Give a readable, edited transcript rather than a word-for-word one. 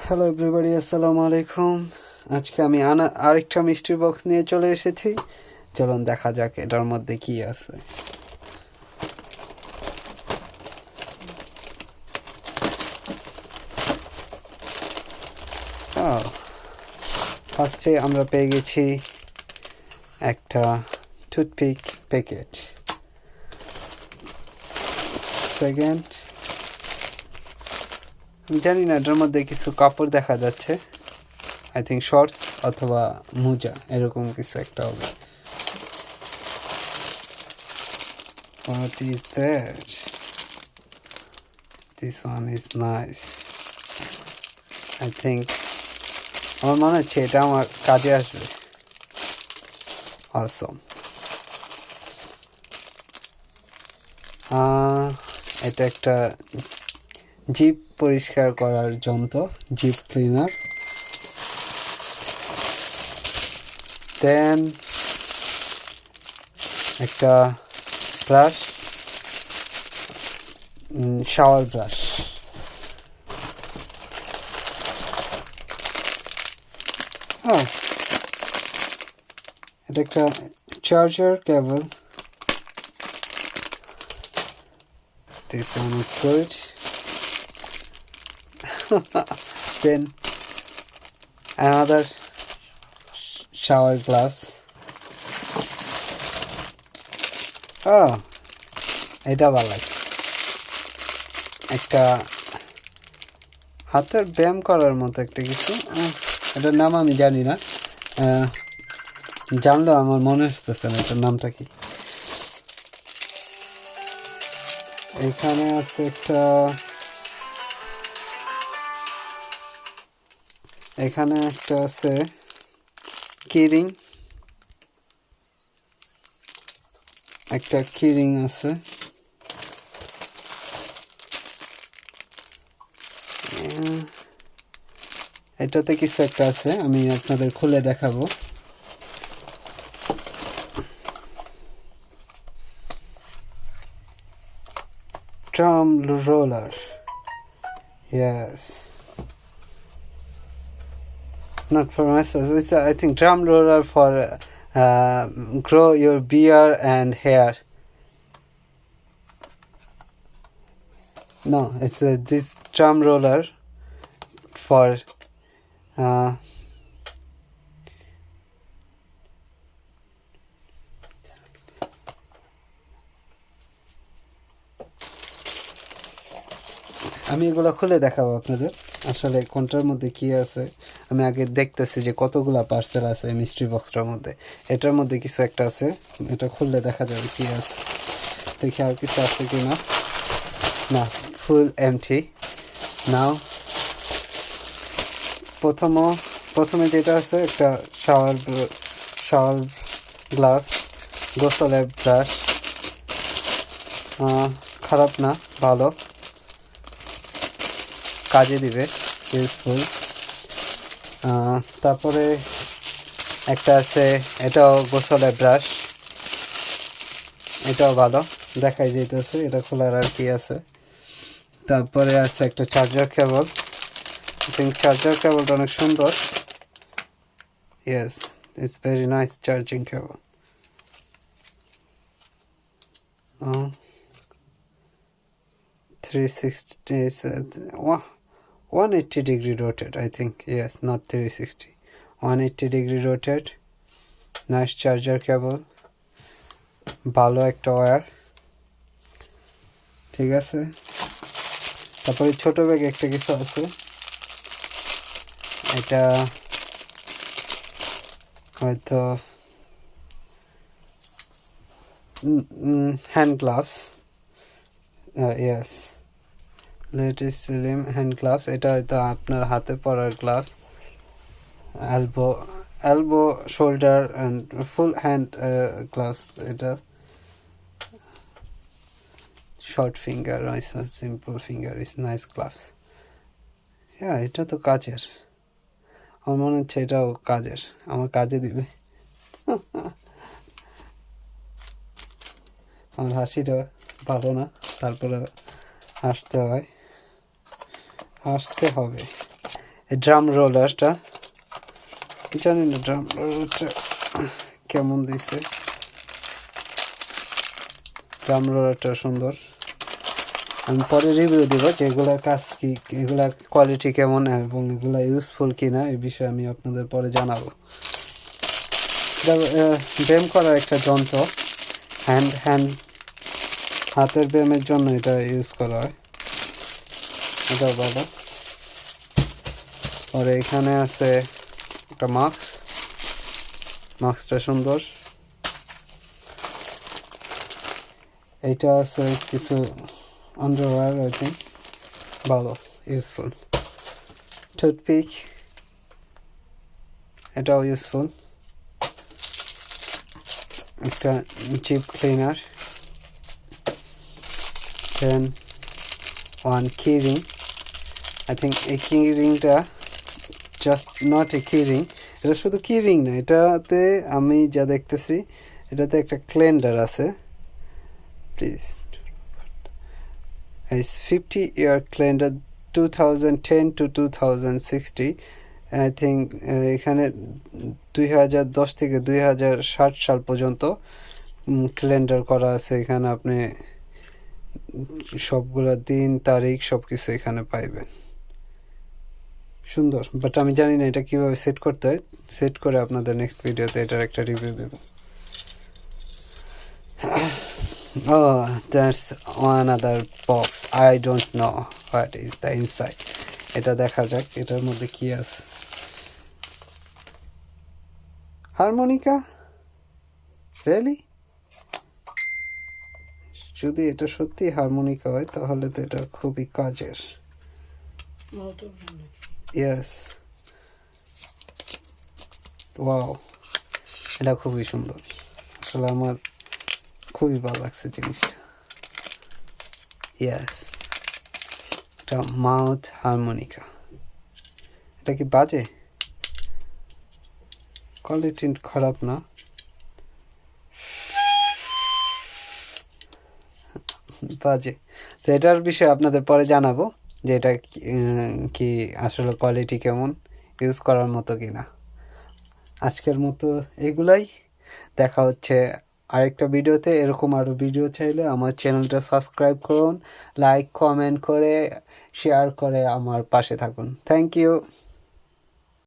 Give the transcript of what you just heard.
Hello everybody, আসসালামু আলাইকুম। আজকে আমি আরেকটা মিষ্টি বক্স নিয়ে চলে এসেছি। চলুন দেখা যাক এটার মধ্যে কি আছে। ফার্স্টে আমরা পেয়ে গেছি একটা টুথপিক প্যাকেট। সেকেন্ড, আমি জানি না এটার মধ্যে কিছু কাপড় দেখা যাচ্ছে। আই থিঙ্ক শর্টস অথবা মোজা, এরকম কিছু একটা হবে। What is that? This one is nice. I think আমার মনে হচ্ছে এটা আমার কাজে আসবে। Awesome. এটা একটা জিপ পরিষ্কার করার যন্ত্র, জিপ ক্লিনার। দেন একটা ব্রাশ, শাওয়ার ব্রাশ। এটা একটা charger cable. This one is good. Then another shower glass. এটা ভালো লাগে। একটা হাতের ব্যায়াম করার মতো একটা কিছু, এটার নাম আমি জানি না। জানলেও আমার মনে আসতেছে না এটার নামটা কি। এখানে আছে একটা, এখানে একটা আছে কিরিং, একটা কিরিং আছে। এটাতে কিছু একটা আছে, আমি আপনাদের খুলে দেখাবো। Drum roller. Yes. Not for myself. It's I think drum roller for grow your beard and hair. No, it's this drum roller for আমি এগুলো খুলে দেখাবো আপনাদের আসলে কোনটার মধ্যে কি আছে। আমি আগে দেখতেছি যে কতগুলা পার্সেল আছে মিস্ট্রি বক্সটার মধ্যে। এটার মধ্যে কিছু একটা আছে, এটা খুললে দেখা যাবে কি আছে। দেখি আর কিছু আছে কি না। না, ফুল এমটি। নাও প্রথমে যেটা আছে একটা শাওয়ার গ্লাস, গোসলের ব্রাশ। খারাপ না, ভালো, কাজে দিবে, ইউজফুল। তারপরে একটা আছে, এটাও গোসলের ব্রাশ, এটাও ভালো, দেখাই যেতেছে। এটা খোলার আর কি আছে। তারপরে আছে একটা চার্জার কেবল। চার্জার কেবলটা অনেক সুন্দর। Yes, it's very nice charging cable. 360 180 degree rotate, I think. Yes, not 360, 180 degree rotate. Nice charger cable, ভালো একটা ওয়্যার। ঠিক আছে, তারপরে ছোট ব্যাগ একটা কিছু আছে। এটা হয়তো hand gloves. Yes, latest slim hand gloves. এটা হয়তো আপনার হাতে পরার gloves. elbow shoulder and full hand gloves. এটা short finger, nice simple finger is nice gloves. এটা তো কাজের, আমার মনে হচ্ছে এটাও কাজের, আমার কাজে দিবে। আমার হাসিটা ভালো না, তারপরে হাসতে হবে। এই ড্রাম রোলারটা জানি না ড্রাম রোলারটা কেমন দিছে। ড্রাম রোলারটা সুন্দর, আমি পরে রিভিউ দিব যে এগুলার কাজ কি, এগুলার কোয়ালিটি কেমন এবং এগুলা ইউজফুল কিনা এই বিষয়ে আমি আপনাদের পরে জানাবো। ব্যায়াম করার একটা যন্ত্র, হাতের ব্যায়ামের জন্য এটা ইউজ করা হয়, এটাও ভালো। আর এখানে আছে একটা মাস্কটা সুন্দর। এইটা আছে কিছু আন্ডারওয়্যার, আই থিঙ্ক ভালো, ইউজফুল। টুথপিক, এটাও ইউজফুল। একটা জিপ ক্লিনার, দেন ওয়ান কি রিং। আই থিঙ্ক এই কি রিংটা জাস্ট নট এ কি রিং, এটা শুধু কি রিং না, এটাতে আমি যা দেখতেছি এটাতে একটা ক্লেন্ডার আছে। Please, it's 50-year calendar 2010 to 2060. I think এখানে 2010 থেকে 2060 সাল পর্যন্ত ক্যালেন্ডার করা আছে। এখানে আপনি সবগুলা দিন তারিখ সবকিছু এখানে পাইবেন। সুন্দর, বাট আমি জানি না এটা কিভাবে সেট করতে হয়। সেট করে আপনাদের নেক্সট ভিডিওতে এটার একটা রিভিউ দেব। Oh, that's another box. I don't know what is the inside. এটা দেখা যাক এটার মধ্যে কি আছে। Harmonica, really? যদি এটা সত্যি হারমোনিকা হয় তাহলে তো এটা খুবই কাজের। ইয়েস, ওয়াও, এটা খুবই সুন্দর। আসলে আমার খুবই ভালো লাগছে জিনিসটা। ইয়েস, এটা মাউথ হারমোনিকা। এটা কি বাজে? কোয়ালিটি খারাপ না, বাজে। তো এটার বিষয়ে আপনাদের পরে জানাবো যে এটা কি আসলে কোয়ালিটি কেমন, ইউজ করার মতো কিনা। আজকের মতো এগুলাই, দেখা হচ্ছে আরেকটা ভিডিওতে। এরকম আরও ভিডিও চাইলে আমার চ্যানেলটা সাবস্ক্রাইব করুন, লাইক কমেন্ট করে শেয়ার করে আমার পাশে থাকুন। Thank you.